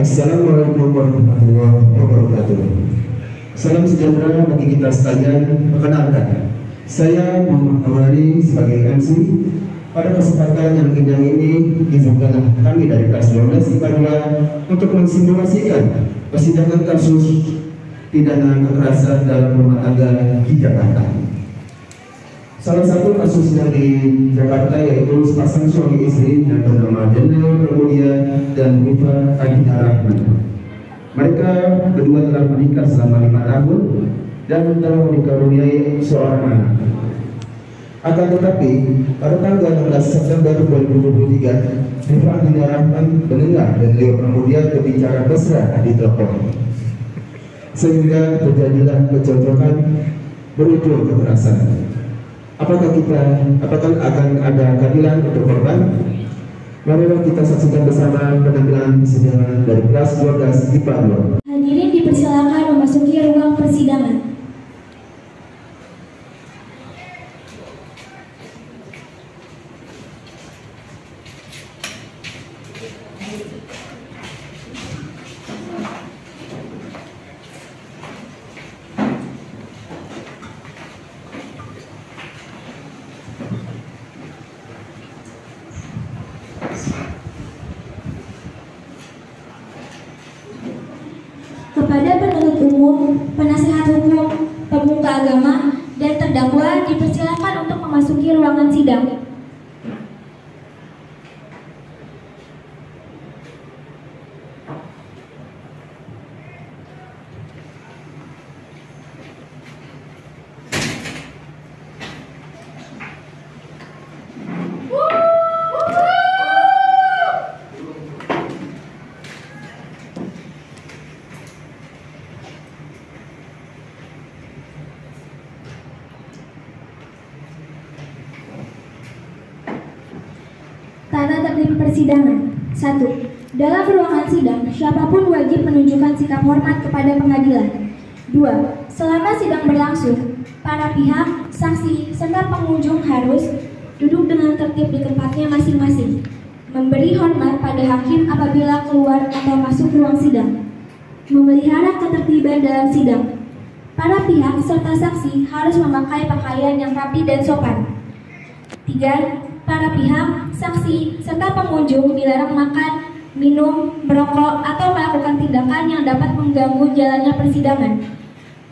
Assalamualaikum warahmatullahi wabarakatuh. Salam sejahtera bagi kita sekalian. Perkenalkan, saya Muhammad Awali sebagai MC. Pada kesempatan yang indah ini, izinkanlah kami dari kelas 12 IPA 2 untuk mensimulasikan persidangan kasus pidana kekerasan dalam rumah tangga di Jakarta. Salah satu kasusnya di Jakarta yaitu sepasang suami istri yang bernama Daniel Pramudia dan Rifa Adina Rahman. Mereka berdua telah menikah selama 5 tahun dan telah dikaruniai seorang anak. Akan tetapi, pada tanggal 16 September 2023, Rifa Adina Rahman mendengar Daniel Pramudia berbicara mesra di telepon, sehingga terjadilah kecocokan berujung kekerasan. Apakah akan ada keadilan untuk korban? Marilah kita saksikan bersama penampilan persidangan dari kelas 12 IPA 2. Hadirin dipersilakan memasuki ruang persidangan. Kepada penuntut umum, penasihat hukum, pemuka agama, dan terdakwa dipersilakan untuk memasuki ruangan sidang. Tata tertib persidangan. 1. Dalam ruangan sidang, siapapun wajib menunjukkan sikap hormat kepada pengadilan. 2. Selama sidang berlangsung, para pihak, saksi, serta pengunjung harus duduk dengan tertib di tempatnya masing-masing. Memberi hormat pada hakim apabila keluar atau masuk ruang sidang. Memelihara ketertiban dalam sidang. Para pihak serta saksi harus memakai pakaian yang rapi dan sopan. 3. Para pihak, saksi, serta pengunjung dilarang makan, minum, merokok, atau melakukan tindakan yang dapat mengganggu jalannya persidangan.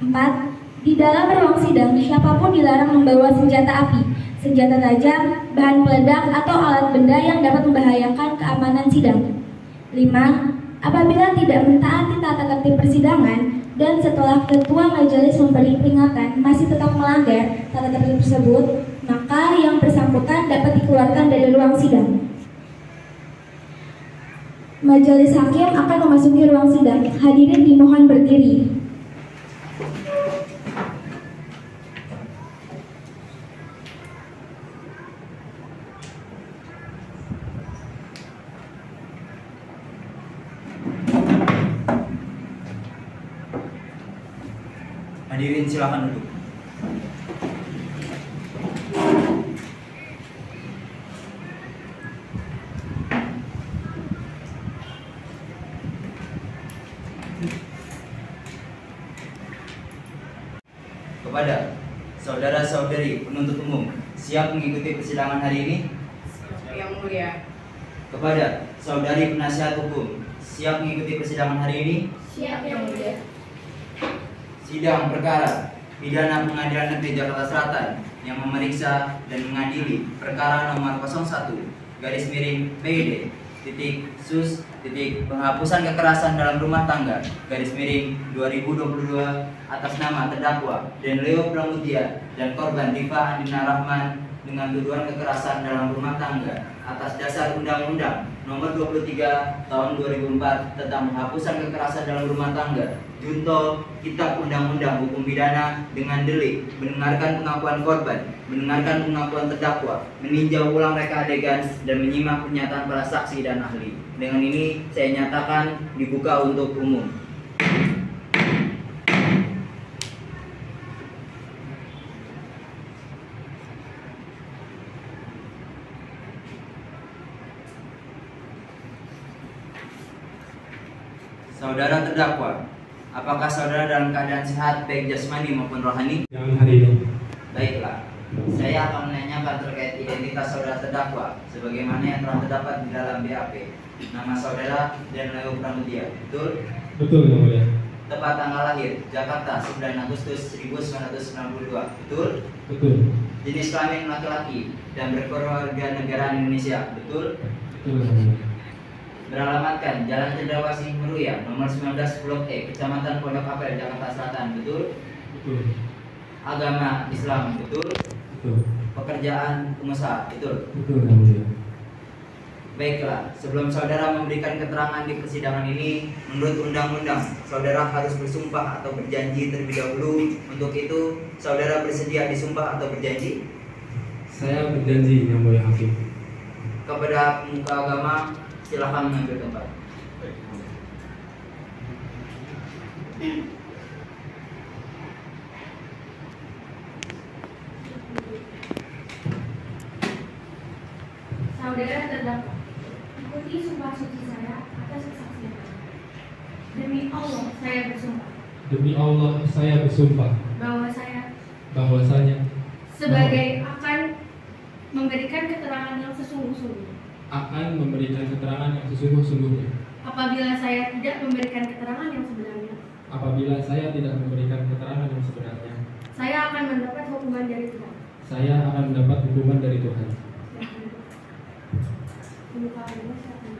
4. Di dalam ruang sidang, siapapun dilarang membawa senjata api, senjata tajam, bahan peledak, atau alat benda yang dapat membahayakan keamanan sidang. 5. Apabila tidak mentaati tata tertib persidangan, dan setelah ketua majelis memberi peringatan masih tetap melanggar tata tertib tersebut, maka yang bersangkutan dapat dikeluarkan dari ruang sidang. Majelis hakim akan memasuki ruang sidang. Hadirin dimohon berdiri. Hadirin silakan duduk. Kepada saudara-saudari penuntut umum, siap mengikuti persidangan hari ini? Yang mulia. Kepada saudari penasihat hukum, siap mengikuti persidangan hari ini? Siap, yang mulia. Sidang perkara pidana Pengadilan Negeri Jakarta Selatan yang memeriksa dan mengadili perkara nomor 01/PID penghapusan kekerasan dalam rumah tangga _2022 atas nama terdakwa Daniel Pramudia dan korban Rifa Adina Rahman dengan tuduhan kekerasan dalam rumah tangga atas dasar Undang-Undang Nomor 23 Tahun 2004 tentang penghapusan kekerasan dalam rumah tangga, Junto Kitab Undang-Undang Hukum Pidana dengan delik mendengarkan pengakuan korban, mendengarkan pengakuan terdakwa, meninjau ulang reka adegan, dan menyimak pernyataan para saksi dan ahli. Dengan ini saya nyatakan dibuka untuk umum. Saudara terdakwa, apakah saudara dalam keadaan sehat baik jasmani maupun rohani? Jangan hari ini. Baiklah, saya akan menanyakan terkait identitas saudara terdakwa sebagaimana yang telah terdapat di dalam BAP. Nama saudara dan Leo Pramudia, betul? Betul, Yang Mulia. Tepat tanggal lahir, Jakarta 9 Agustus 1992, betul? Betul. Jenis kelamin laki-laki dan berkeluarga negaraan Indonesia, betul? Betul, Yang Mulia. Beralamatkan Jalan Cendrawasih Meruya, nomor 19 Blok E, Kecamatan Pondok Apel, Jakarta Selatan, betul? Betul. Agama Islam, betul? Betul. Pekerjaan pengusaha, betul? Betul, Yang Mulia. Baiklah, sebelum saudara memberikan keterangan di persidangan ini, menurut undang-undang, saudara harus bersumpah atau berjanji terlebih dahulu. Untuk itu, saudara bersedia disumpah atau berjanji? Saya berjanji, Yang Mulia Hakim. Kepada pemuka agama, silakan mengambil tempat. Saudara terdakwa, ikuti sumpah suci saya atas kesaksian. Demi Allah, saya bersumpah Demi Allah, saya bersumpah bahwasanya sebagai akan memberikan keterangan yang sesungguh-sungguhnya. akan memberikan keterangan yang sesungguh-sungguhnya. Apabila saya tidak memberikan keterangan yang sebenarnya, Apabila saya tidak memberikan keterangan yang sebenarnya, saya akan mendapat hukuman dari Tuhan. saya akan mendapat hukuman dari Tuhan. Pemuka agama silakan.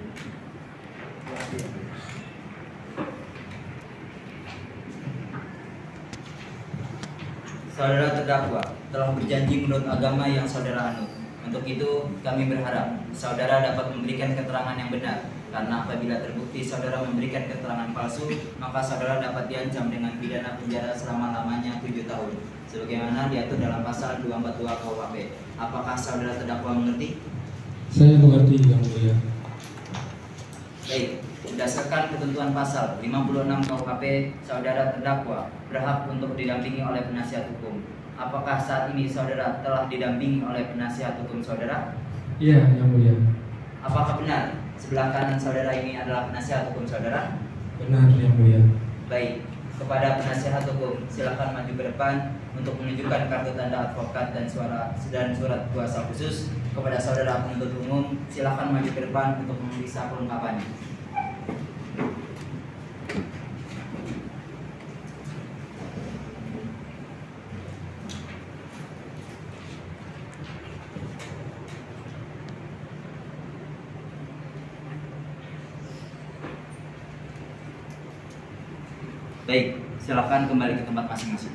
Saudara terdakwa telah berjanji menurut agama yang saudara anut. Untuk itu, kami berharap saudara dapat memberikan keterangan yang benar. Karena apabila terbukti saudara memberikan keterangan palsu, maka saudara dapat diancam dengan pidana penjara selama-lamanya 7 tahun. Sebagaimana diatur dalam pasal 242 KUHP. Apakah saudara terdakwa mengerti? Saya mengerti, Yang Mulia. Baik, berdasarkan ketentuan pasal 56 KUHP, saudara terdakwa berhak untuk didampingi oleh penasihat hukum. Apakah saat ini saudara telah didampingi oleh penasihat hukum saudara? Iya, Yang Mulia. Apakah benar sebelah kanan saudara ini adalah penasihat hukum saudara? Benar, Yang Mulia. Baik, kepada penasihat hukum silakan maju ke depan untuk menunjukkan kartu tanda advokat dan surat kuasa khusus. Kepada saudara penuntut umum silakan maju ke depan untuk memeriksa kelengkapannya. Baik, silakan kembali ke tempat masing-masing.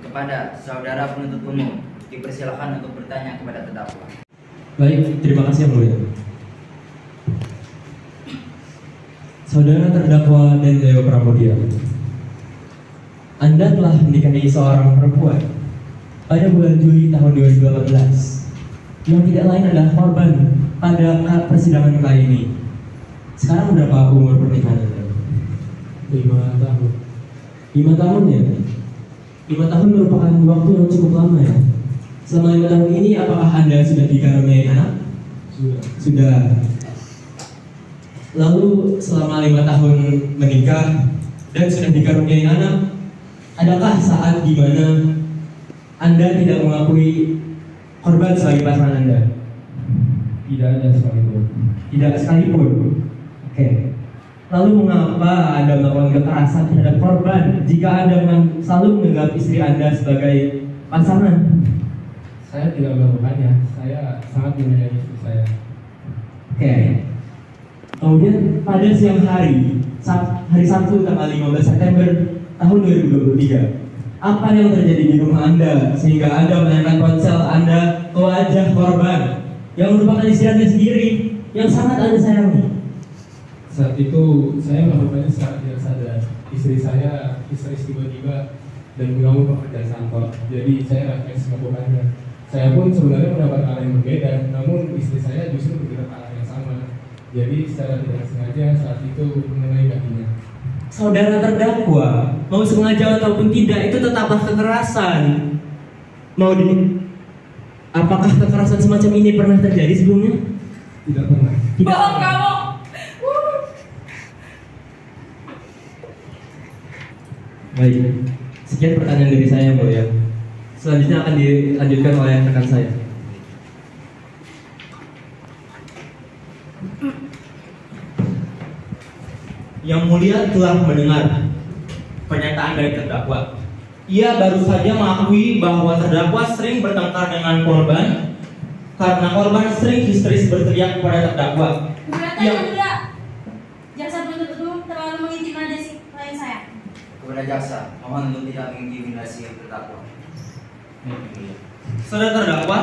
Kepada saudara penuntut umum, dipersilakan untuk bertanya kepada terdakwa. Baik, terima kasih Yang Mulia. Saudara terdakwa dan Leo Pramudia, Anda telah menikahi seorang perempuan pada bulan Juli tahun 2018 yang tidak lain adalah korban pada persidangan kali ini. Sekarang berapa umur pernikahan Anda? 5 tahun. 5 tahun ya? 5 tahun merupakan waktu yang cukup lama ya. Selama 5 tahun ini apakah Anda sudah dikaruniai anak? Sudah. Lalu selama 5 tahun menikah dan sudah dikaruniai anak, adakah saat di mana Anda tidak mengakui korban sebagai pasangan Anda? Tidak ada sekalipun. Tidak sekalipun. Oke. Lalu mengapa Anda melakukan kekerasan terhadap korban jika Anda selalu menganggap istri Anda sebagai pasangan? Saya tidak melakukannya. Saya sangat menyayangi istri saya. Oke. Kemudian pada siang hari, hari Sabtu tanggal 15 September tahun 2023, apa yang terjadi di rumah Anda sehingga Anda menanyakan ponsel Anda ke wajah korban yang merupakan istri Anda sendiri yang sangat Anda sayangi? Saat itu saya melakukannya secara tidak sadar. Istri saya histeris tiba-tiba dan mengganggu pekerjaan kantor. Jadi saya refleks melakukannya. Saya pun sebenarnya mendapat arah yang berbeda, namun istri saya justru bergerak arah yang sama. Jadi secara tidak sengaja saat itu mengenai kakinya. saudara terdakwa, mau sengaja ataupun tidak, itu tetaplah kekerasan. Apakah kekerasan semacam ini pernah terjadi sebelumnya? Tidak pernah. Bohong kamu. Baik, sekian pertanyaan dari saya, Bu ya. Selanjutnya akan dilanjutkan oleh rekan saya. Yang mulia telah mendengar pernyataan dari terdakwa. Ia baru saja mengakui bahwa terdakwa sering bertengkar dengan korban karena korban sering histeris berteriak kepada terdakwa. Keberatan yang mulia, jaksa penuntut umum terlalu mengintimidasi klien saya. Kepada jaksa, mohon untuk tidak mengintimidasi terdakwa. Saudara terdakwa,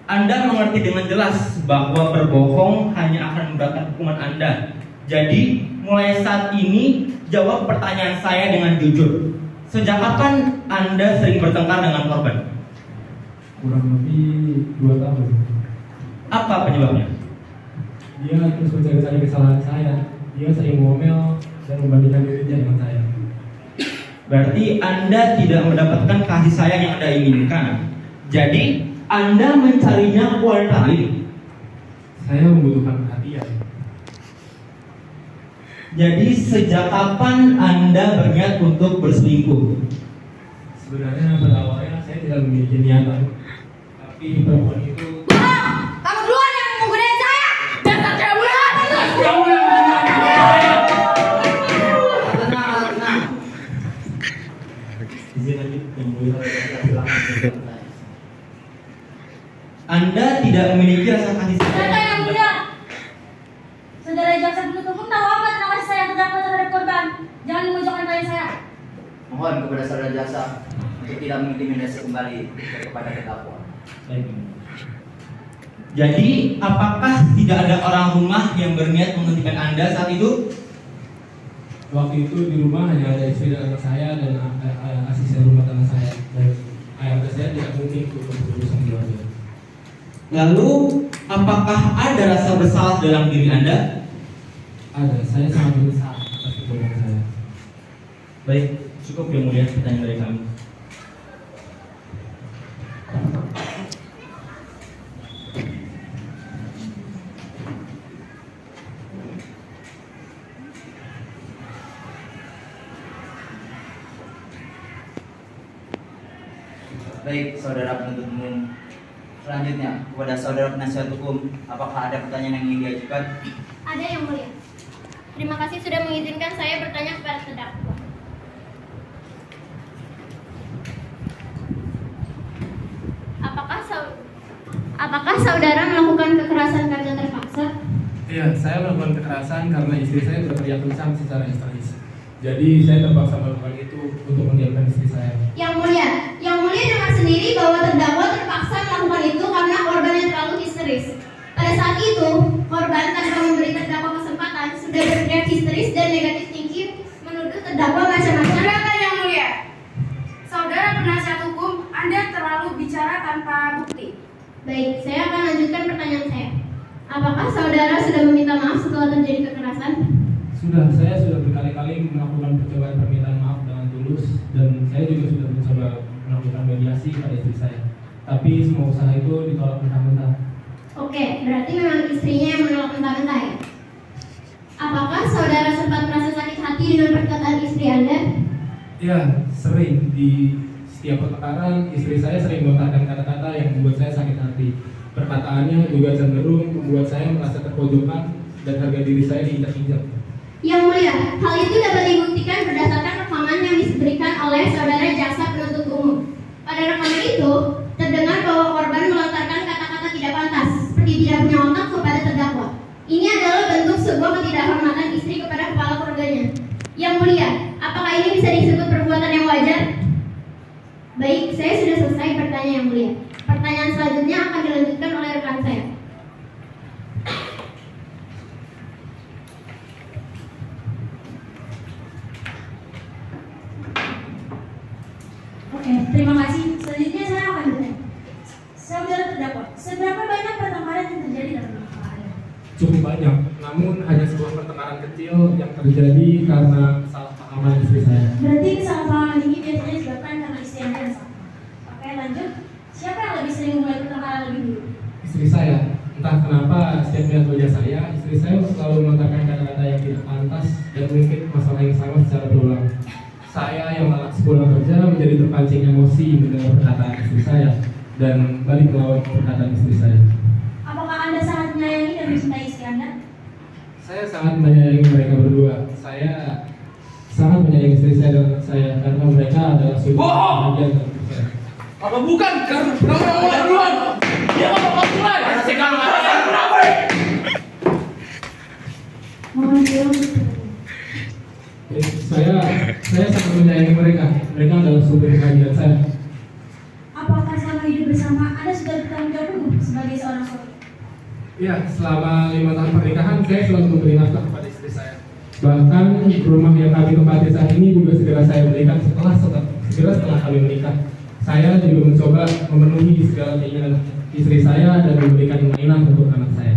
Anda mengerti dengan jelas bahwa berbohong hanya akan memberatkan hukuman Anda. Jadi, mulai saat ini jawab pertanyaan saya dengan jujur. Sejak kapan Anda sering bertengkar dengan korban? Kurang lebih 2 tahun. Apa penyebabnya? Dia terus mencari-cari kesalahan saya. Dia sering ngomel dan membandingkan dirinya dengan saya. Berarti Anda tidak mendapatkan kasih sayang yang Anda inginkan. Jadi, Anda mencarinya kuartal lain. Saya membutuhkan perhatian. Jadi, sejak kapan Anda berniat untuk berselingkuh? Sebenarnya pada awalnya saya tidak memiliki niatan, tapi perempuan itu Kamu duluan yang menggodain saya. Dasar cewek bulan. Tenang. Izin lanjut yang mulia. Anda tidak memiliki rasa kasih Kata sayang. yang mulia, saudara jaksa penuntut umum tahu apa tentang kasih sayang terdakwa terhadap korban. Jangan memojokkan klien saya. Mohon kepada saudara jaksa untuk tidak mengintimidasi kembali kepada terdakwa. Baik. Jadi, apakah tidak ada orang rumah yang berniat menghentikan Anda saat itu? waktu itu di rumah hanya ada istri dan anak saya dan asisten rumah tangga saya, dan ayah saya tidak mungkin untuk berurusan keluarga. Lalu, apakah ada rasa bersalah dalam diri Anda? Ada, saya sangat menyesal atas perbuatan saya. Baik, cukup yang mulia pertanyaan dari kami. Baik, saudara penuntut umum. Selanjutnya, kepada saudara penasihat hukum, apakah ada pertanyaan yang ingin diajukan? Ada yang mulia. Terima kasih sudah mengizinkan saya bertanya kepada terdakwa. Apakah saudara melakukan kekerasan karena terpaksa? Iya, saya melakukan kekerasan karena istri saya berteriak kencang secara histeris. Jadi saya terpaksa melakukan itu untuk mendiamkan istri saya. Yang mulia dengar sendiri bahwa terdakwa terpaksa melakukan itu karena korbannya terlalu histeris. Pada saat itu, korban tanpa memberi terdakwa kesempatan sudah berteriak histeris dan negatif thinking menuduh terdakwa macam-macam. Silakan yang mulia. Saudara penasihat hukum, Anda terlalu bicara tanpa bukti. Baik, saya akan lanjutkan pertanyaan saya. Apakah saudara sudah meminta maaf setelah terjadi kekerasan? Saya sudah berkali-kali melakukan percobaan permintaan maaf dengan tulus, dan saya juga sudah mencoba melakukan mediasi pada istri saya. Tapi semua usaha itu ditolak mentah-mentah. Oke, berarti memang istrinya yang menolak mentah-mentah ya? Apakah saudara sempat merasa sakit hati dengan perkataan istri Anda? Ya, sering. Di setiap pertengkaran, istri saya sering melontarkan kata-kata yang membuat saya sakit hati. Perkataannya juga cenderung membuat saya merasa terpojokan dan harga diri saya diinjak-injak. Yang mulia, hal itu dapat dibuktikan berdasarkan rekaman yang diberikan oleh saudara jaksa penuntut umum. Pada rekaman itu, terdengar bahwa korban melontarkan kata-kata tidak pantas, seperti tidak punya otak kepada terdakwa. Ini adalah bentuk sebuah ketidakhormatan istri kepada kepala keluarganya. Yang mulia, apakah ini bisa disebut perbuatan yang wajar? Baik, saya sudah selesai pertanyaan yang mulia. Pertanyaan selanjutnya akan dilanjutkan oleh rekan saya. Oke, terima kasih. Selanjutnya saya akan bertanya. Saudara terdakwa, seberapa banyak pertengkaran yang terjadi dalam rumah Anda? Cukup banyak, namun hanya sebuah pertengkaran kecil yang terjadi karena salah aman istri saya. Berarti kesalahpahaman ini biasanya disebabkan karena istri Anda yang salah. Oke, lanjut. Siapa yang lebih sering memulai pertengkaran lebih dulu? Istri saya, entah kenapa setiap melihat wajah saya, istri saya selalu melontarkan kata-kata yang tidak pantas dan mungkin masalah yang sama secara berulang. Saya yang malas pulang kerja menjadi terpancing emosi mendengar perkataan istri saya dan balik melawan perkataan istri saya. Apakah Anda sangat menyayangi dan mencintai istri Anda? Saya sangat menyayangi mereka berdua. Saya sangat menyayangi istri saya dan anak saya karena mereka adalah sumber bahagia dalam hidup saya. Apa bukan? Karena kamu yang mulai duluan. Dia mau mulai. Sekarang kenapa? Mohon diam. Saya sangat menyayangi mereka. Mereka adalah sumber bahagia saya. Apakah selama hidup bersama Anda sudah bertanggung jawab penuh sebagai seorang suami? Ya, selama 5 tahun pernikahan saya selalu memberi nafkah kepada istri saya. Bahkan rumah yang kami tempati saat ini juga segera saya berikan setelah kami menikah. Saya juga mencoba memenuhi segala keinginan istri saya dan memberikan mainan untuk anak saya.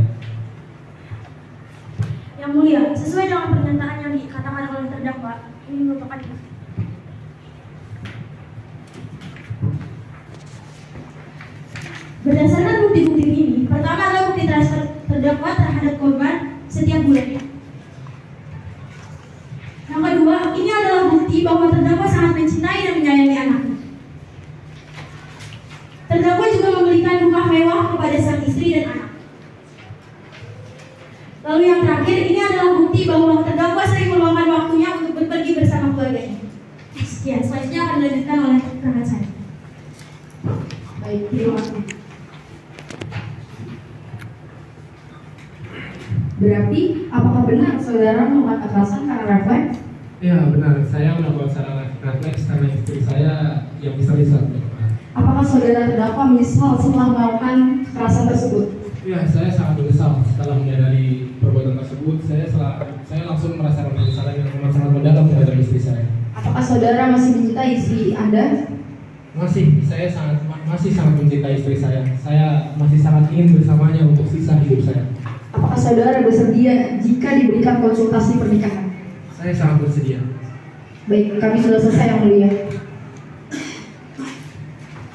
Yang mulia, sesuai dengan pernyataan yang dikatakan oleh terdakwa, ini merupakan berdasarkan bukti-bukti ini, pertama adalah bukti transfer terdakwa terhadap korban setiap bulannya. Yang kedua, ini adalah bukti bahwa terdakwa sangat mencintai dan menyayangi anaknya. Terdakwa juga memberikan rumah mewah kepada sang istri dan anak. Lalu yang terakhir, ini adalah bukti bahwa terdakwa sering meluangkan waktunya untuk berpergi bersama keluarganya. Sekian, selanjutnya akan dilanjutkan oleh rekan saya. Baik, terima kasih. Berarti, apakah benar saudara melakukan kekerasan karena refleks? Ya benar, saya melakukan secara refleks karena istri saya yang bisa. Apakah saudara terdakwa menyesal setelah melakukan kekerasan tersebut? Ya, saya sangat menyesal setelah menyadari perbuatan tersebut. Saya langsung merasakan penyesalan yang sangat mendalam terhadap istri saya. Apakah saudara masih mencintai istri Anda? Masih sangat mencintai istri saya. Saya masih sangat ingin bersamanya untuk sisa hidup saya. Apakah saudara bersedia jika diberikan konsultasi pernikahan? Saya sangat bersedia. Baik, kami sudah selesai yang mulia.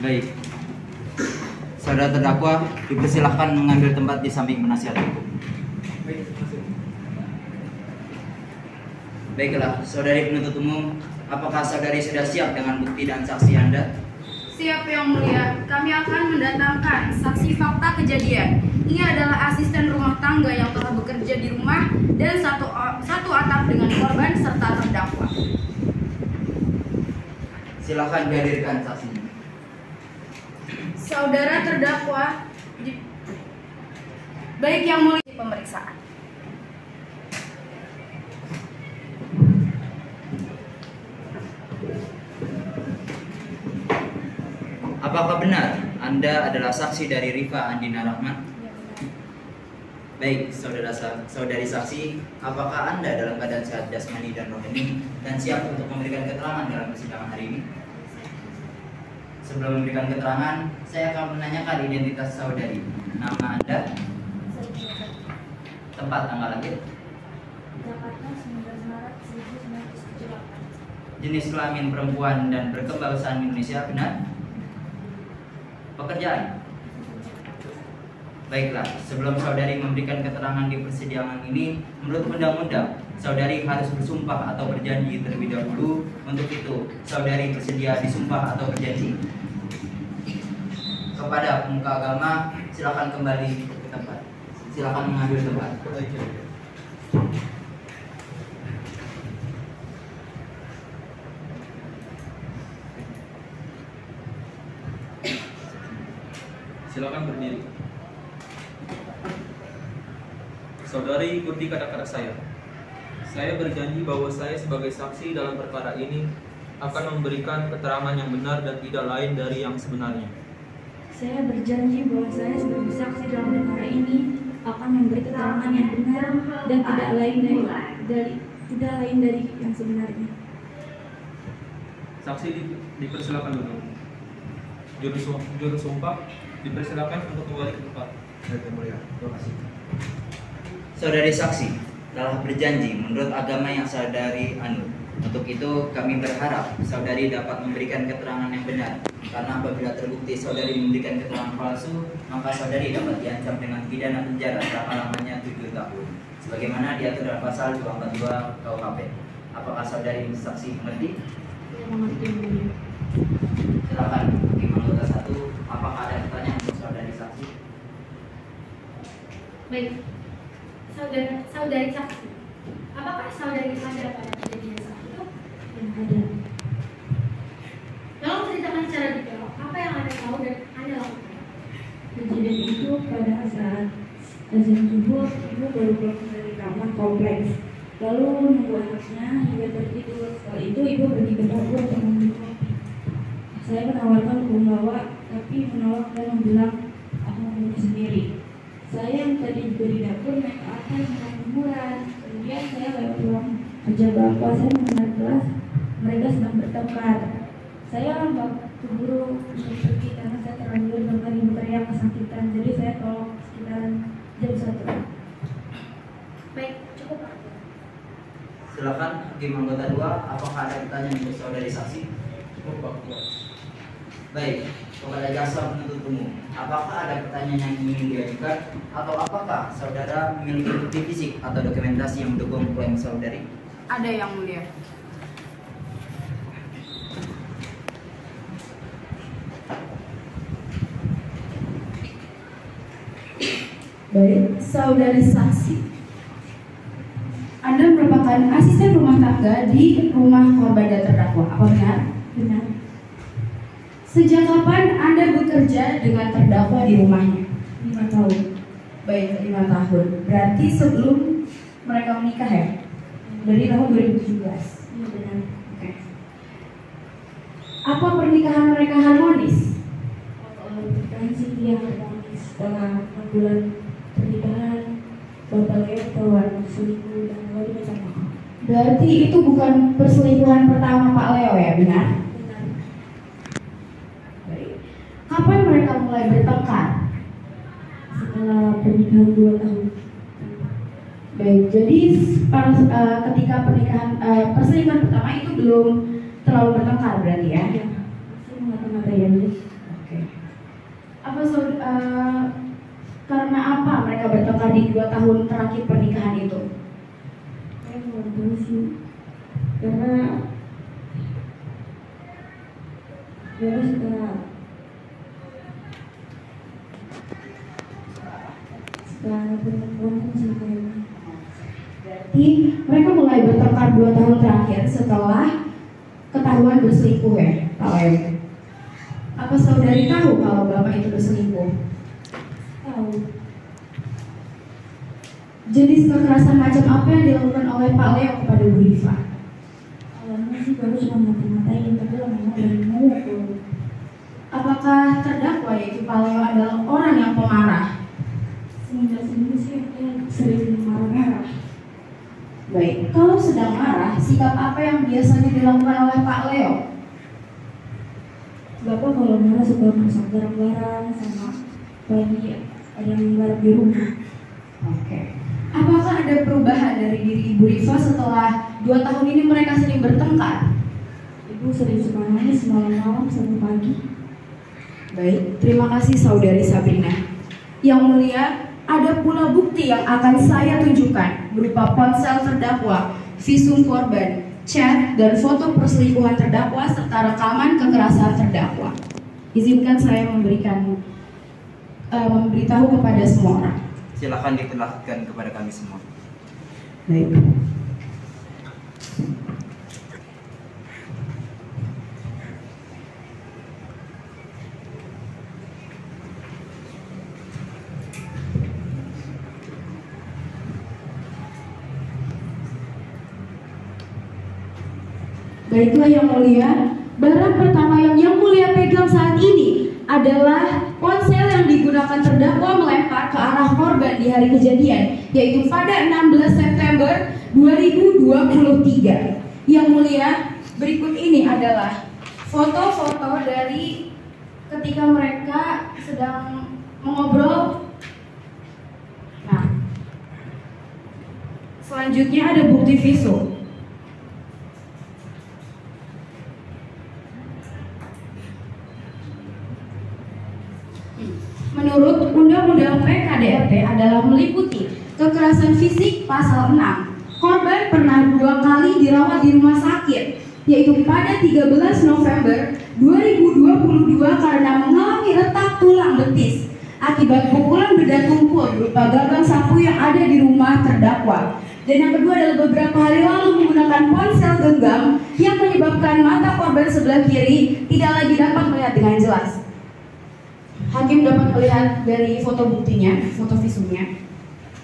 Baik. Saudara terdakwa dipersilahkan mengambil tempat di samping penasihat hukum. Baiklah, saudari penuntut umum, apakah saudari sudah siap dengan bukti dan saksi Anda? Siap yang mulia, kami akan mendatangkan saksi fakta kejadian. Ini adalah asisten rumah tangga yang telah bekerja di rumah dan satu atap dengan korban serta terdakwa. Silakan dihadirkan saksinya. Saudara terdakwa, baik yang mulia pemeriksaan. Apakah benar Anda adalah saksi dari Rifa Andina Rahman? Baik, saudari saksi, apakah Anda dalam keadaan sehat jasmani dan rohani dan siap untuk memberikan keterangan dalam persidangan hari ini? Sebelum memberikan keterangan, saya akan menanyakan identitas saudari. Nama Anda? Tempat tanggal lahir? Jakarta 19 Maret 1978. Jenis kelamin perempuan dan berkebangsaan Indonesia, benar? Pekerjaan? Baiklah, sebelum saudari memberikan keterangan di persidangan ini, menurut undang-undang, saudari harus bersumpah atau berjanji terlebih dahulu. Untuk itu, saudari bersedia disumpah atau berjanji? Kepada pemuka agama, silakan kembali ke tempat. Silakan mengambil tempat. Silakan berdiri. Saudari ikuti kata-kata saya. Saya berjanji bahwa saya sebagai saksi dalam perkara ini akan memberikan keterangan yang benar dan tidak lain dari yang sebenarnya. Saya berjanji bahwa saya sebagai saksi dalam perkara ini akan memberi keterangan yang benar dan tidak lain dari yang sebenarnya. Saksi dipersilakan dulu. Juru sumpah dipersilakan untuk kembali ke tempat. Terima kasih. Saudari saksi telah berjanji menurut agama yang saudari anut Untuk itu kami berharap saudari dapat memberikan keterangan yang benar, karena apabila terbukti saudari memberikan keterangan palsu, maka saudari dapat diancam dengan pidana penjara selama-lamanya 7 tahun, sebagaimana diatur dalam pasal 242 KUHP. Apakah saudari saksi mengerti? Mengerti. Silakan Hakim anggota 1, apakah ada pertanyaan untuk saudari saksi? Baik, saudari saksi, apakah saudari ada pada kejadian saat itu? Yang ada. Tolong ceritakan secara detail apa yang Anda tahu dan Anda lakukan. Kejadian itu pada saat azan subuh, ibu baru keluar dari kamar kompleks. Lalu menunggu anaknya hingga tertidur. Setelah itu ibu pergi ke dapur untuk mengambil kopi. Saya menawarkan pembawa, tapi menolak dan bilang aku mau minum sendiri. Saya yang tadi juga di dapur naik ke atas mau hiburan. Kemudian saya lewat ruang kerja bapak, saya mendengar kelas mereka sedang bertengkar. Saya keburu untuk pergi karena saya terlanjur dengar ibu teriak kesakitan. Jadi saya tolong sekitaran jam 1. Baik, cukup Pak. Silakan Hakim anggota 2, apakah ada pertanyaan untuk saudari saksi? Baik, kepada jaksa penuntut umum, apakah ada pertanyaan yang ingin diajukan atau apakah saudara memiliki bukti fisik atau dokumentasi yang mendukung klaim saudari? Ada yang mulia. Baik, saudari saksi, Anda merupakan asisten rumah tangga di rumah korban dan terdakwa, apa benar? Benar. Sejak kapan Anda bekerja dengan terdakwa di rumahnya? 5 tahun. Baik, 5 tahun. Berarti sebelum mereka menikah ya? Dari tahun 2017. Iya benar. Oke. Apa pernikahan mereka harmonis? Kalau pernikahan sih dia harmonis. Setelah 6 bulan pernikahan, Bapak Leo keluar selingkuh dan lalu minta maaf. Berarti itu bukan perselingkuhan pertama Pak Leo ya, benar? Benar. Baik. Kapan mereka mulai bertengkar? Setelah pernikahan 2 tahun. Baik, jadi ketika pernikahan perselingkuhan pertama itu belum terlalu bertengkar berarti ya? Ya, masih mengata-ngatai aja. Oke. Apa karena apa mereka bertengkar di 2 tahun terakhir pernikahan itu? Saya kurang tahu sih. Karena setelah perempuan kan selingkuh. Berarti mereka mulai bertengkar 2 tahun terakhir setelah ketahuan berselingkuh ya, Pak Leo? Apa saudari tahu kalau bapak itu berselingkuh? Tahu. Jenis kekerasan macam apa yang dilakukan oleh Pak Leo kepada Bu Rifa? Awalnya sih baru cuma mata-matain, tapi lama-lama dari mukul. Apakah terdakwa yaitu Pak Leo adalah orang yang pemarah? Semenjak seminggu sih dia sering marah-marah. Baik, kalau sedang marah, sikap apa yang biasanya dilakukan oleh Pak Leo? Bapak kalau marah suka masak barang-barang sama apalagi ada yang barang di rumah. Oke. Apakah ada perubahan dari diri Ibu Rifa setelah 2 tahun ini mereka sering bertengkar? Ibu sering suka nangis malam-malam sampai pagi. Baik, terima kasih Saudari Sabrina. Yang mulia, ada pula bukti yang akan saya tunjukkan berupa ponsel terdakwa, visum korban, chat, dan foto perselingkuhan terdakwa serta rekaman kekerasan terdakwa. Izinkan saya memberitahu kepada semua orang. Silakan diperlihatkan kepada kami semua. Baik. Baiklah yang mulia, barang pertama yang mulia pegang saat ini adalah ponsel yang digunakan terdakwa melempar ke arah korban di hari kejadian, yaitu pada 16 September 2023. Yang mulia, berikut ini adalah foto-foto dari ketika mereka sedang mengobrol. Nah, selanjutnya ada bukti visum. Menurut Undang-Undang PKDRT adalah meliputi kekerasan fisik pasal 6. Korban pernah 2 kali dirawat di rumah sakit, yaitu pada 13 November 2022 karena mengalami retak tulang betis akibat pukulan benda tumpul berupa gagang sapu yang ada di rumah terdakwa. Dan yang kedua adalah beberapa hari lalu menggunakan ponsel genggam yang menyebabkan mata korban sebelah kiri tidak lagi dapat melihat dengan jelas. Hakim dapat melihat dari foto buktinya, foto visumnya.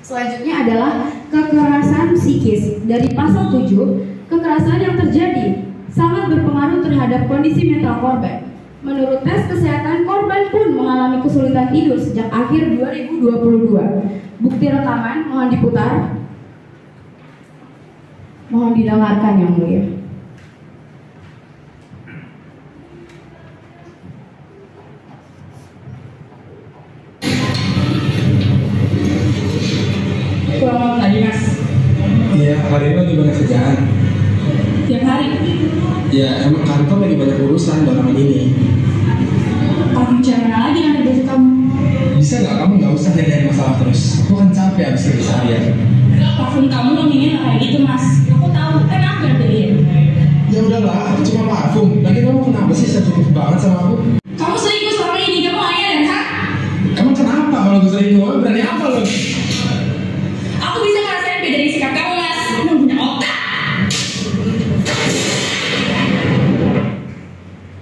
Selanjutnya adalah kekerasan psikis. Dari pasal 7, kekerasan yang terjadi sangat berpengaruh terhadap kondisi mental korban. Menurut tes kesehatan, korban pun mengalami kesulitan tidur sejak akhir 2022. Bukti rekaman mohon diputar. Mohon didengarkan yang mulia. Selamat pagi, Mas. Iya, hari ini lagi banyak kerjaan. Tiap hari. Ya, emang kantor lagi banyak urusan belakangan ini. Kamu bicara mana lagi nanti besok kamu? Bisa nggak kamu nggak usah dari masalah terus? Aku kan capek abis kerja seharian. Parfum kamu nominnya nggak kayak gitu, Mas. Aku tahu, kan aku yang beliin. Ya udahlah, aku cuma parfum. Lagi kamu kenapa sih sensitif banget sama aku? Kamu selingkuh selama ini, kamu ayah dan hak. Emang kenapa kalau gue selingkuh? Berani apa lo? Aku bisa ngerasain beda dari sikap kamu, Mas. Kamu punya otak.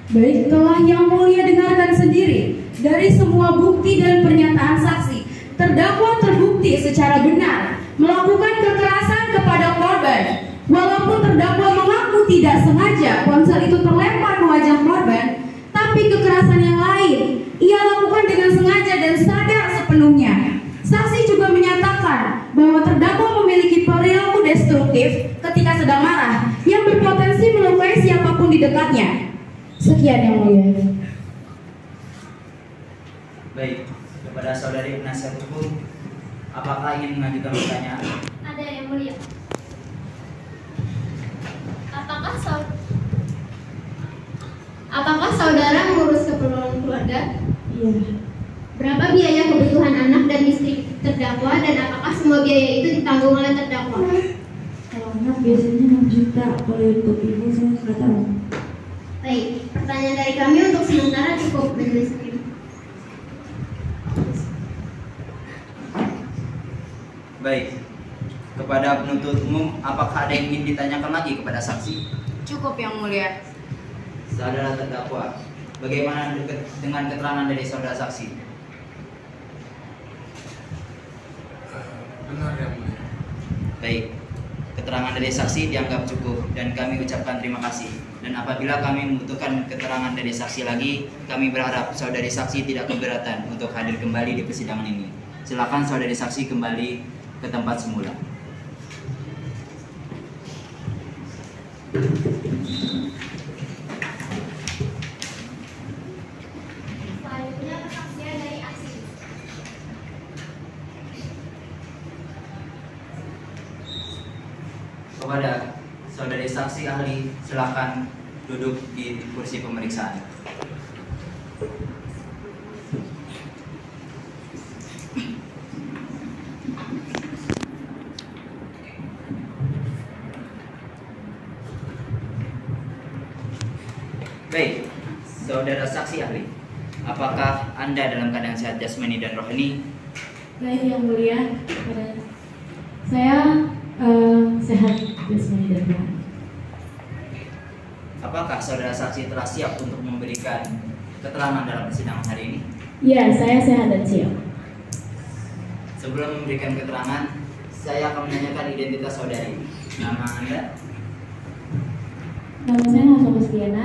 Baiklah yang mulia, dengarkan sendiri. Dari semua bukti dan pernyataan saksi, terdakwa terbukti secara benar melakukan kekerasan kepada korban. Walaupun terdakwa mengaku tidak sengaja ponsel itu terlempar ke wajah korban, tapi kekerasan yang lain ia lakukan dengan sengaja dan sadar sepenuhnya. Saksi juga menyatakan bahwa terdakwa memiliki perilaku destruktif ketika sedang marah yang berpotensi melukai siapapun di dekatnya. Sekian yang mulia. Baik, kepada saudari penasihat hukum, apakah ingin mengajukan pertanyaan? Ada yang mulia. Apakah saudara mengurus keperluan keluarga? Iya. Berapa biaya kebutuhan anak dan istri terdakwa dan apakah semua biaya itu ditanggung oleh terdakwa? Kalau anak biasanya 6 juta, kalau untuk ibu saya nggak tahu. Baik, pertanyaan dari kami untuk sementara cukup majelis hakim. Baik, kepada penuntut umum, apakah ada yang ingin ditanyakan lagi kepada saksi? Cukup yang mulia. Saudara terdakwa, bagaimana dengan keterangan dari saudara saksi? Benar ya, mulia. Baik, keterangan dari saksi dianggap cukup dan kami ucapkan terima kasih. Dan apabila kami membutuhkan keterangan dari saksi lagi, kami berharap saudari saksi tidak keberatan untuk hadir kembali di persidangan ini. Silakan saudari saksi kembali ke tempat semula. Selanjutnya kesaksian dari aksi. Kepada saudari saksi ahli, silakan duduk di kursi pemeriksaan. Baik, saudara saksi ahli, apakah Anda dalam keadaan sehat jasmani dan rohani? Baik yang mulia, saya sehat jasmani dan rohani. Apakah saudara saksi telah siap untuk memberikan keterangan dalam persidangan hari ini? Iya, saya sehat dan siap. Sebelum memberikan keterangan, saya akan menanyakan identitas saudari. Nama Anda, Nama saya Haswa Musliana,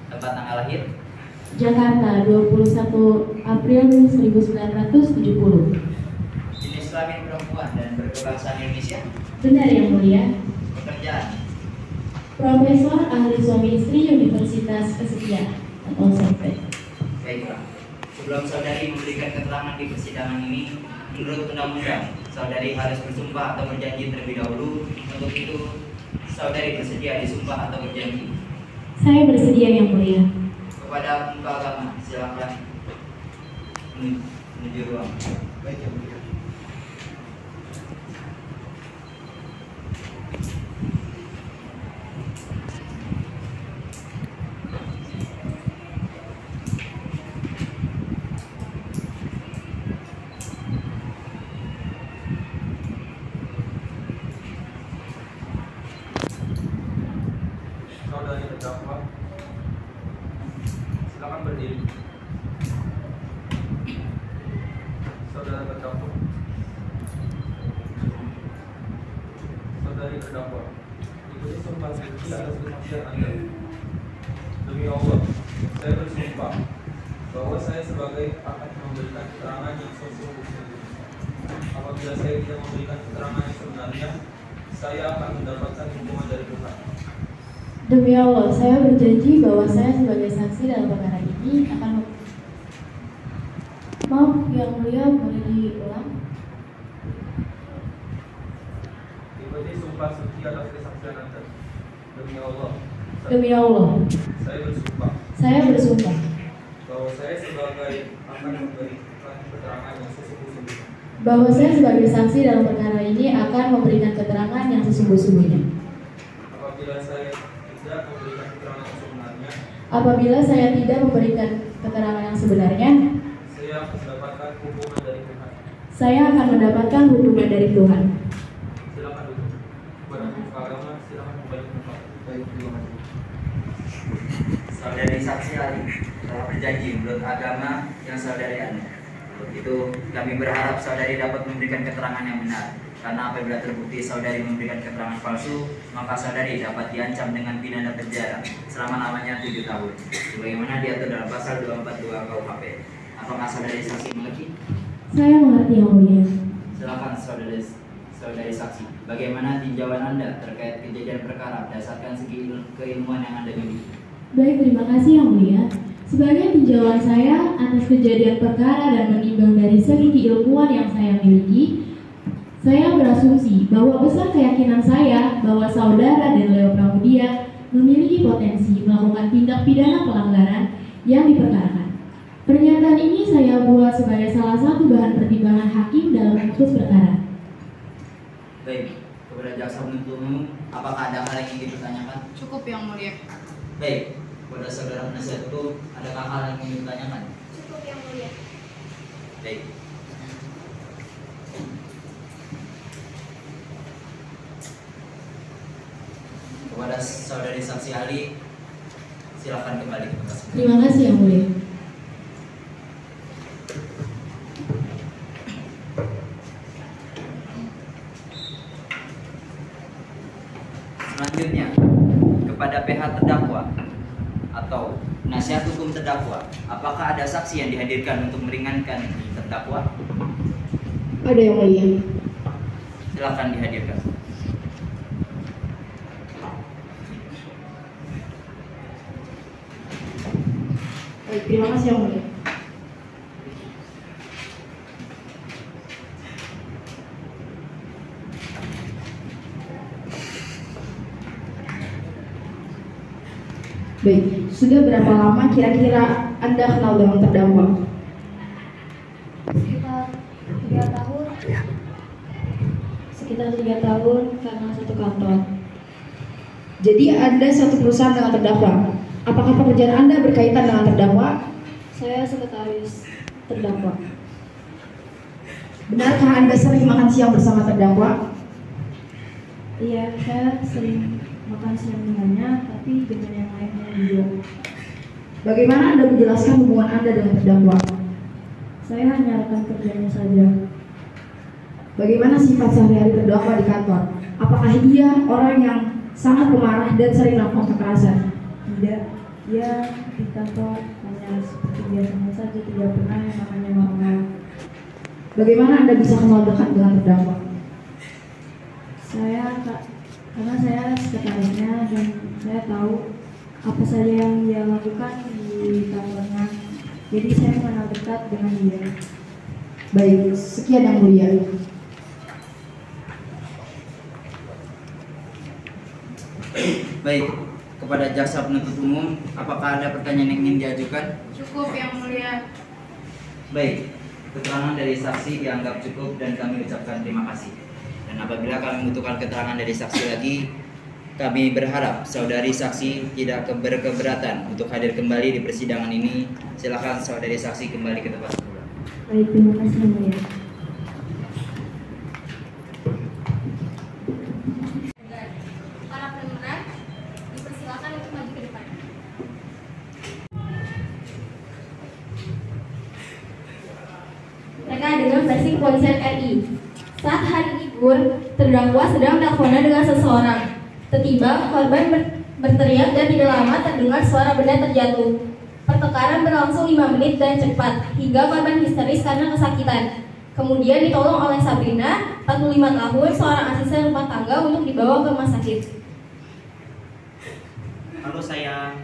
tempat tanggal lahir, Jakarta, 21 April 1970. jenis kelamin perempuan dan berkebangsaan Indonesia, Benar yang mulia. pekerjaan, Profesor ahli suami istri Universitas Kesetia atau SMP. baiklah. Sebelum saudari memberikan keterangan di persidangan ini, menurut undang-undang, saudari harus bersumpah atau berjanji terlebih dahulu. Untuk itu, saudari bersedia disumpah atau berjanji? Saya bersedia yang mulia. Kepada pemuka agama, silakan. menuju ruang. Baik, Yang Mulia. Saudari terdakwa, silakan berdiri. Saudara terdakwa, saudari terdakwa, ikuti sumpah suci atas kesaksian Anda. Demi Allah, saya bersumpah bahwa saya sebagai akan memberikan keterangan yang sesungguhnya. Apabila saya tidak memberikan keterangan yang sebenarnya, saya akan mendapatkan hukuman dari Tuhan. Demi Allah, saya berjanji bahwa saya sebagai saksi dalam perkara ini akan Maaf, Yang Mulia, boleh diulang? Ikuti sumpah suci atas kesaksian Anda. Demi Allah. Demi Allah, Saya bersumpah saya bersumpah bahwa saya sebagai akan memberikan keterangan yang sesungguhnya. bahwa saya sebagai saksi dalam perkara ini akan memberikan keterangan yang sesungguh-sungguhnya. Apabila saya tidak memberikan keterangan yang sebenarnya, Apabila saya tidak memberikan keterangan yang sebenarnya, saya akan mendapatkan hukuman dari Tuhan. saya akan mendapatkan hukuman dari Tuhan. Silakan duduk. Kepada pemuka agama, silakan kembali ke tempat. Baik, terima kasih. Saudari saksi ahli telah berjanji menurut agama yang saudari anut. Untuk itu, kami berharap saudari dapat memberikan keterangan yang benar. Karena apabila terbukti saudari memberikan keterangan palsu, maka saudari dapat diancam dengan pidana penjara selama-lamanya 7 tahun. Sebagaimana diatur dalam pasal 242 KUHP. Apakah saudari saksi mengerti? Saya mengerti, Yang Mulia. Silakan saudari saksi. Bagaimana tinjauan Anda terkait kejadian perkara berdasarkan segi keilmuan yang Anda miliki? Baik, terima kasih Yang Mulia. Sebagai tinjauan saya atas kejadian perkara dan menimbang dari segi keilmuan yang saya miliki, saya berasumsi bahwa besar keyakinan saya bahwa saudara dan Leo Pramudia memiliki potensi melakukan tindak pidana pelanggaran yang diperkarakan. Pernyataan ini saya buat sebagai salah satu bahan pertimbangan hakim dalam memutus perkara. Baik, kepada jaksa penuntut umum, apakah ada hal yang ingin dipertanyakan? Cukup Yang Mulia. Baik, kepada saudara penasihat hukum, adakah hal yang ingin ditanyakan? Cukup Yang Mulia. Baik. Kepada saudari saksi ahli, silakan kembali ke tempat. Terima kasih Yang Mulia. Selanjutnya, kepada pihak terdakwa atau penasihat hukum terdakwa, apakah ada saksi yang dihadirkan untuk meringankan terdakwa? Ada Yang Mulia. Silakan dihadirkan. Baik, terima kasih Yang Mulia. Baik, sudah berapa lama kira-kira Anda kenal dengan terdakwa? Sekitar 3 tahun karena satu kantor. Jadi Anda satu perusahaan dengan terdakwa. Apakah pekerjaan Anda berkaitan dengan terdakwa? Saya sekretaris terdakwa. Benarkah Anda sering makan siang bersama terdakwa? Iya, saya sering makan siang dengannya, tapi dengan yang lainnya juga. Bagaimana Anda menjelaskan hubungan Anda dengan terdakwa? Saya hanya rekan kerjanya saja. Bagaimana sifat sehari-hari terdakwa di kantor? Apakah dia orang yang sangat pemarah dan sering melakukan kekerasan? Tidak, dia di kantor hanya seperti biasanya saja, tidak pernah yang namanya marah. Bagaimana Anda bisa kenal dekat dengan terdakwa? Karena saya sekretarisnya dan saya tahu apa saja yang dia lakukan di kantornya. Jadi saya mengenal dekat dengan dia. Baik, sekian Yang Mulia. Baik, kepada jaksa penuntut umum, apakah ada pertanyaan yang ingin diajukan? Cukup Yang Mulia. Baik, keterangan dari saksi dianggap cukup dan kami ucapkan terima kasih. Dan apabila kami membutuhkan keterangan dari saksi lagi, kami berharap saudari saksi tidak berkeberatan untuk hadir kembali di persidangan ini. Silakan saudari saksi kembali ke tempat semula. Baik, terima kasih Yang Mulia. Para pemenang dipersilakan untuk maju ke depan. Mereka dengan versi kepolisian RI. Saat hari libur, terdakwa sedang teleponan dengan seseorang. Tiba-tiba korban berteriak dan tidak lama terdengar suara benda terjatuh. Pertengkaran berlangsung 5 menit dan cepat hingga korban histeris karena kesakitan. Kemudian ditolong oleh Sabrina, 45 tahun, seorang asisten rumah tangga untuk dibawa ke rumah sakit. Halo sayang.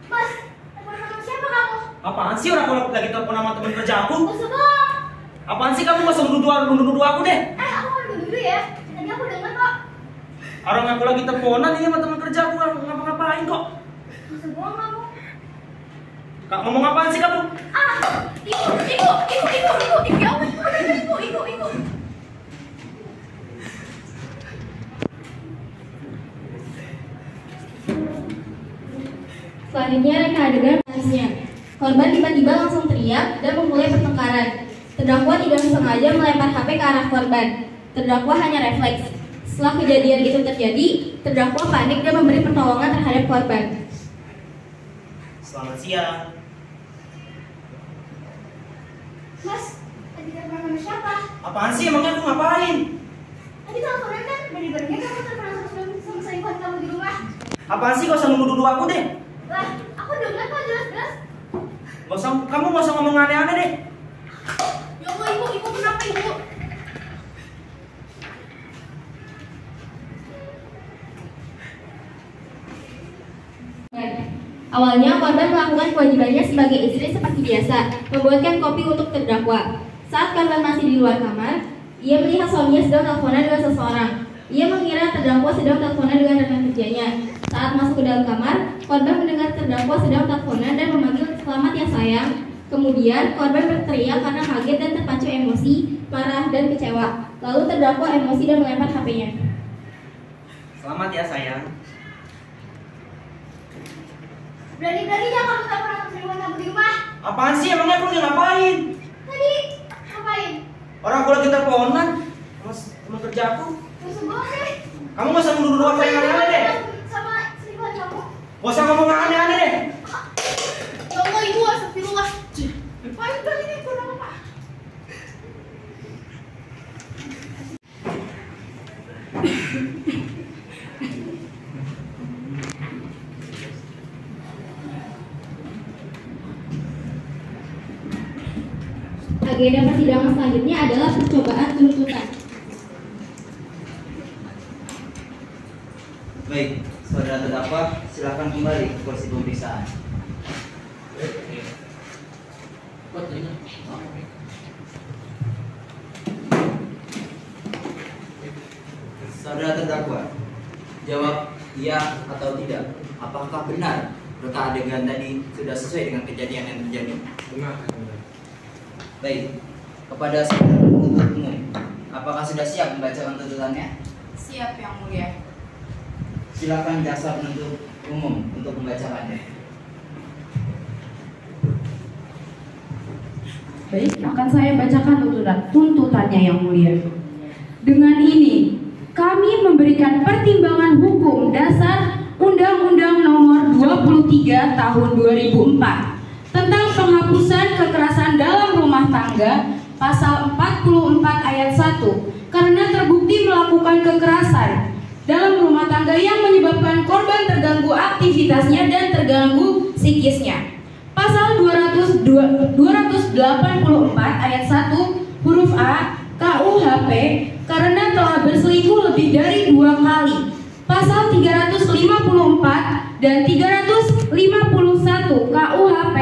Mas, telepon sama siapa kamu? Apaan sih orang aku lagi telepon sama temen kerja aku? Bohong. Apaan sih kamu masuk nuduh aku deh? Aku mau dulu ya. Tadi aku dengar kok. Orang aku lagi teleponan ini sama temen kerja aku ngapa-ngapain kok? Masa bohong kamu? Kak ngomong apaan sih kamu? Ibu, ibu. Selanjutnya reka adegan kasusnya. Korban tiba-tiba langsung teriak dan memulai pertengkaran. Terdakwa tidak sengaja melempar HP ke arah korban. Terdakwa hanya refleks. Setelah kejadian itu terjadi, terdakwa panik dan memberi pertolongan terhadap korban. Selamat siang. Mas, tadi telepon sama siapa? Apaan sih emangnya aku ngapain? Tadi teleponan kan dari barangnya kamu teleponan sama selingkuhan kamu di rumah. Apaan sih gak usah nuduh aku deh? Lah, aku dengar kok jelas-jelas. Kamu gak usah ngomong aneh-aneh deh. Ya Allah, ibu kenapa ibu? Awalnya korban melakukan kewajibannya sebagai istri seperti biasa, membuatkan kopi untuk terdakwa. Saat korban masih di luar kamar, ia melihat suaminya sedang teleponan dengan seseorang. Ia mengira terdakwa sedang teleponan dengan rekan kerjanya. Saat masuk ke dalam kamar, korban mendengar terdakwa sedang teleponan dan memanggil "Selamat ya sayang". Kemudian korban berteriak karena kaget dan terpacu emosi, marah dan kecewa. Lalu terdakwa emosi dan melempar HP-nya. Selamat ya sayang. Berani-beraninya kamu teleponan sama selingkuhan kamu di rumah. Apaan sih emangnya aku lagi ngapain? Tadi ngapain? Orang aku lagi teleponan sama temen kerja aku. Masa bohong deh. Kamu gak usah nuduh aku yang aneh-aneh deh. Sama selingkuhan kamu. Gak usah ngomong aneh-aneh deh. Ya Allah, ibu, astagfirullah. Ngapain kali ini kurang apa? Agenda persidangan selanjutnya adalah percobaan tuntutan. Baik, saudara terdakwa, silakan kembali ke kursi pemeriksaan. Saudara terdakwa, jawab iya atau tidak. Apakah benar reka adegan tadi sudah sesuai dengan kejadian yang terjadi? Benar. Baik, kepada saudara penuntut umum, apakah sudah siap membacakan tuntutannya? Siap Yang Mulia. Silakan jaksa penuntut umum untuk membacakannya. Baik, akan saya bacakan tuntutannya Yang Mulia. Dengan ini, kami memberikan pertimbangan hukum dasar Undang-Undang Nomor 23 Tahun 2004 tentang penghapusan kekerasan dalam rumah tangga pasal 44 ayat 1 karena terbukti melakukan kekerasan dalam rumah tangga yang menyebabkan korban terganggu aktivitasnya dan terganggu psikisnya. Pasal 284 ayat 1 huruf A KUHP karena telah berselingkuh lebih dari 2 kali. Pasal 354 dan 351 KUHP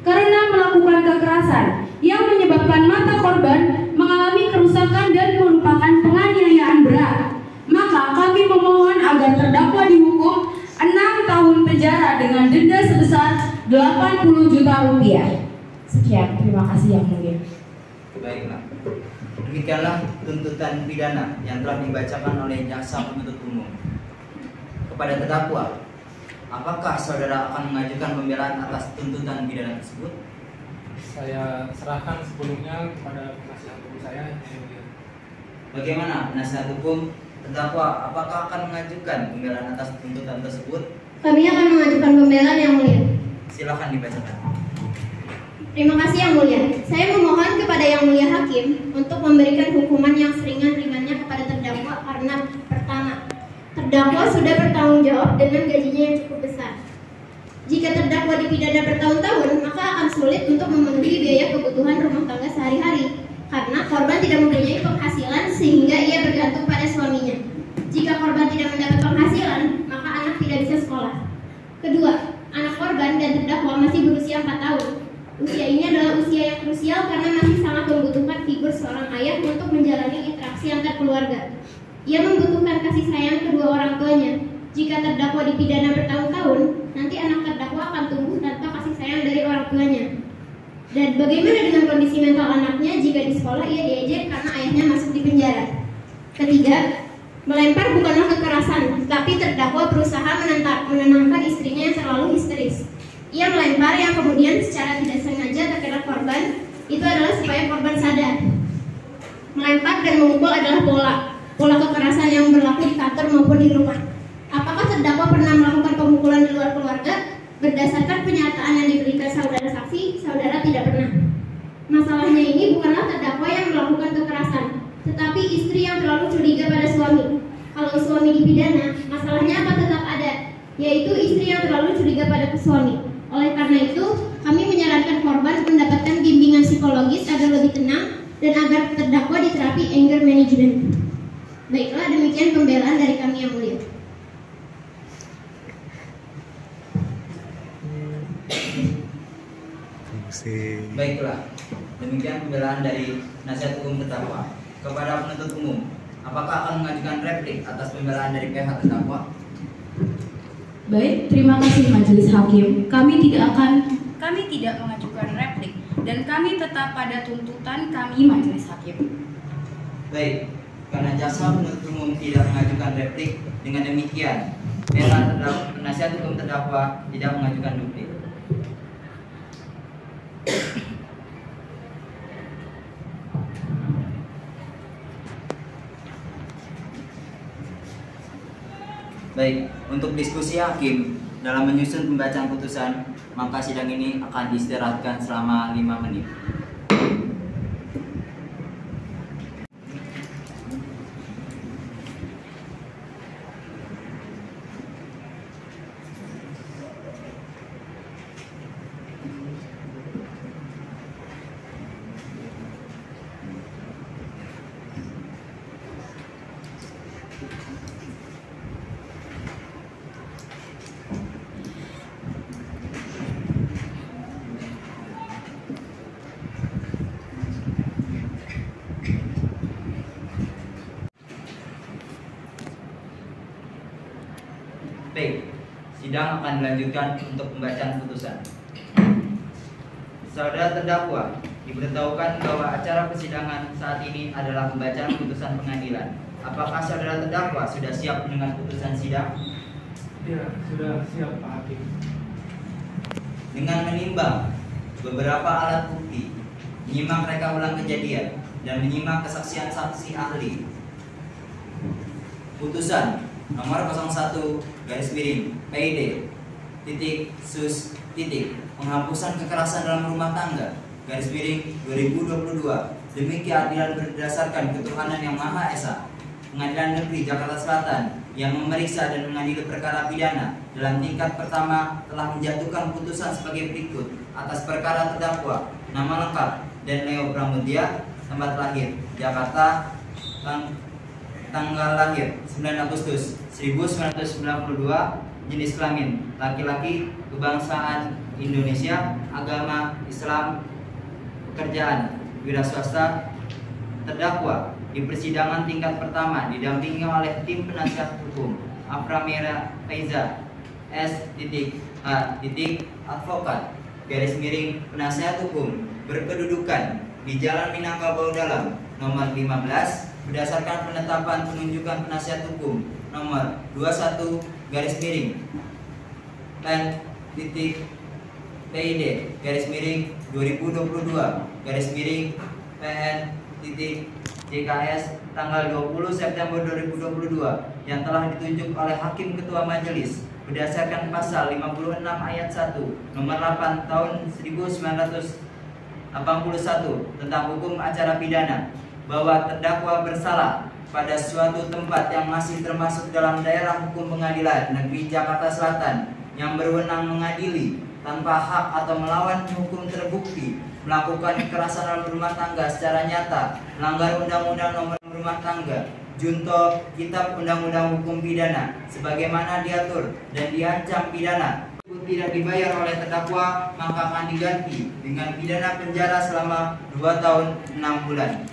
karena melakukan kekerasan yang menyebabkan mata korban mengalami kerusakan dan merupakan penganiayaan berat. Maka kami memohon agar terdakwa dihukum 6 tahun penjara dengan denda sebesar 80 juta rupiah. Sekian, terima kasih Yang Mulia. Baiklah. Demikianlah tuntutan pidana yang telah dibacakan oleh jaksa penuntut umum. Kepada terdakwa, apakah saudara akan mengajukan pembelaan atas tuntutan pidana tersebut? Saya serahkan sebelumnya kepada penasihat hukum saya, Yang Mulia. Bagaimana penasihat hukum terdakwa, apakah akan mengajukan pembelaan atas tuntutan tersebut? Kami akan mengajukan pembelaan, Yang Mulia. Silakan dibacakan. Terima kasih Yang Mulia. Saya memohon kepada Yang Mulia Hakim untuk memberikan hukuman yang seringan-ringannya kepada terdakwa karena pertama, terdakwa sudah bertanggung jawab dengan gajinya yang cukup besar. Jika terdakwa dipidana bertahun-tahun, maka akan sulit untuk memenuhi biaya kebutuhan rumah tangga sehari-hari karena korban tidak mempunyai penghasilan sehingga ia bergantung pada suaminya. Jika korban tidak mendapat penghasilan, maka anak tidak bisa sekolah. Kedua, anak korban dan terdakwa masih berusia 4 tahun. Usia ini adalah usia yang krusial karena masih sangat membutuhkan figur seorang ayah untuk menjalani interaksi antar keluarga. Ia membutuhkan kasih sayang kedua orang tuanya. Jika terdakwa dipidana bertahun-tahun, nanti anak terdakwa akan tumbuh tanpa kasih sayang dari orang tuanya. Dan bagaimana dengan kondisi mental anaknya jika di sekolah ia diejek karena ayahnya masuk di penjara? Ketiga, melempar bukanlah kekerasan, tapi terdakwa berusaha menenangkan istrinya yang terlalu histeris. Ia melempar yang kemudian secara tidak sengaja terkena korban, itu adalah supaya korban sadar. Melempar dan memukul adalah pola kekerasan yang berlaku di kantor maupun di rumah. Apakah terdakwa pernah melakukan pemukulan di luar keluarga? Berdasarkan pernyataan yang diberikan saudara saksi, saudara tidak pernah. Masalahnya ini bukanlah terdakwa yang melakukan kekerasan, tetapi istri yang terlalu curiga pada suami. Kalau suami dipidana, masalahnya akan tetap ada, yaitu istri yang terlalu curiga pada suami. Oleh karena itu, kami menyarankan korban mendapatkan bimbingan psikologis agar lebih tenang dan agar terdakwa diterapi anger management. Baiklah, demikian pembelaan dari kami Yang Mulia. Baiklah, demikian pembelaan dari nasihat hukum terdakwa. Kepada penuntut umum, apakah akan mengajukan replik atas pembelaan dari pihak terdakwa? Baik, terima kasih Majelis Hakim. Kami tidak mengajukan replik dan kami tetap pada tuntutan kami Majelis Hakim. Baik, karena jaksa penuntut umum tidak mengajukan replik, dengan demikian penasihat hukum terdakwa tidak mengajukan duplik. Baik, untuk diskusi hakim dalam menyusun pembacaan putusan, maka sidang ini akan diistirahatkan selama 5 menit. Baik, sidang akan dilanjutkan untuk pembacaan putusan. Saudara terdakwa diberitahukan bahwa acara persidangan saat ini adalah pembacaan putusan pengadilan. Apakah saudara terdakwa sudah siap dengan putusan sidang? Ya, sudah siap Pak Hakim. Dengan menimbang beberapa alat bukti, menyimak reka ulang kejadian, dan menyimak kesaksian saksi ahli, putusan nomor 01/PID penghapusan kekerasan dalam rumah tangga /2022 demi keadilan berdasarkan ketuhanan yang Maha Esa. Pengadilan Negeri Jakarta Selatan yang memeriksa dan mengadili perkara pidana dalam tingkat pertama telah menjatuhkan putusan sebagai berikut atas perkara terdakwa nama lengkap Denleo Pramudia, tempat lahir Jakarta, tanggal lahir 9 Agustus 1992, jenis kelamin laki-laki, kebangsaan Indonesia, agama Islam, pekerjaan wira swasta. Terdakwa di persidangan tingkat pertama didampingi oleh tim penasihat hukum Aframira Faiza S.H. Advokat garis miring penasihat hukum berkedudukan di Jalan Minangkabau Dalam nomor 15 berdasarkan penetapan penunjukan penasihat hukum nomor 21 garis miring PID garis miring 2022 garis miring PN.JKS tanggal 20 September 2022 yang telah ditunjuk oleh Hakim Ketua Majelis berdasarkan pasal 56 ayat 1 nomor 8 tahun 1981 tentang hukum acara pidana bahwa terdakwa bersalah pada suatu tempat yang masih termasuk dalam daerah hukum Pengadilan Negeri Jakarta Selatan yang berwenang mengadili tanpa hak atau melawan hukum terbukti melakukan kekerasan dalam rumah tangga secara nyata, melanggar Undang-Undang Nomor Rumah Tangga, junto Kitab Undang-Undang Hukum Pidana sebagaimana diatur dan diancam pidana tidak dibayar oleh terdakwa, maka akan diganti dengan pidana penjara selama 2 tahun 6 bulan.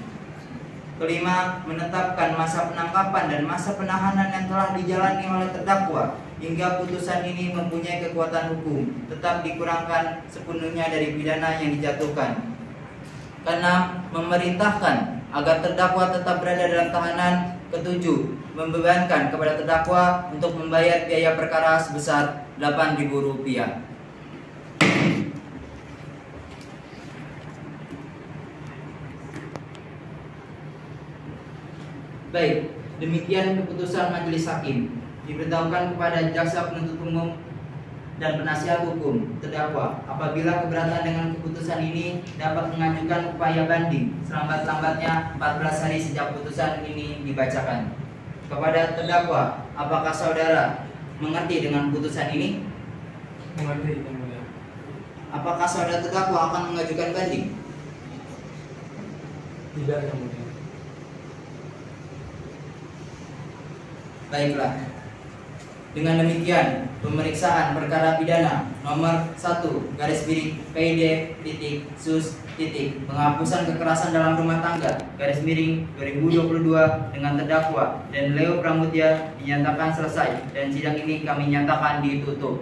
Kelima, menetapkan masa penangkapan dan masa penahanan yang telah dijalani oleh terdakwa hingga putusan ini mempunyai kekuatan hukum tetap dikurangkan sepenuhnya dari pidana yang dijatuhkan. Keenam, memerintahkan agar terdakwa tetap berada dalam tahanan. Ketujuh, membebankan kepada terdakwa untuk membayar biaya perkara sebesar Rp8.000. Baik, demikian keputusan Majelis Hakim. Diberitahukan kepada jaksa penuntut umum dan penasihat hukum terdakwa apabila keberatan dengan keputusan ini dapat mengajukan upaya banding selambat-lambatnya 14 hari sejak putusan ini dibacakan. Kepada terdakwa, apakah saudara mengerti dengan putusan ini? Mengerti, Yang Mulia. Apakah saudara terdakwa akan mengajukan banding? Tidak, Yang Mulia. Baiklah. Dengan demikian, pemeriksaan perkara pidana nomor 1 garis miring PID.Sus. Penghapusan kekerasan dalam rumah tangga garis miring 2022 dengan terdakwa dan Leo Pramudia dinyatakan selesai dan sidang ini kami nyatakan ditutup.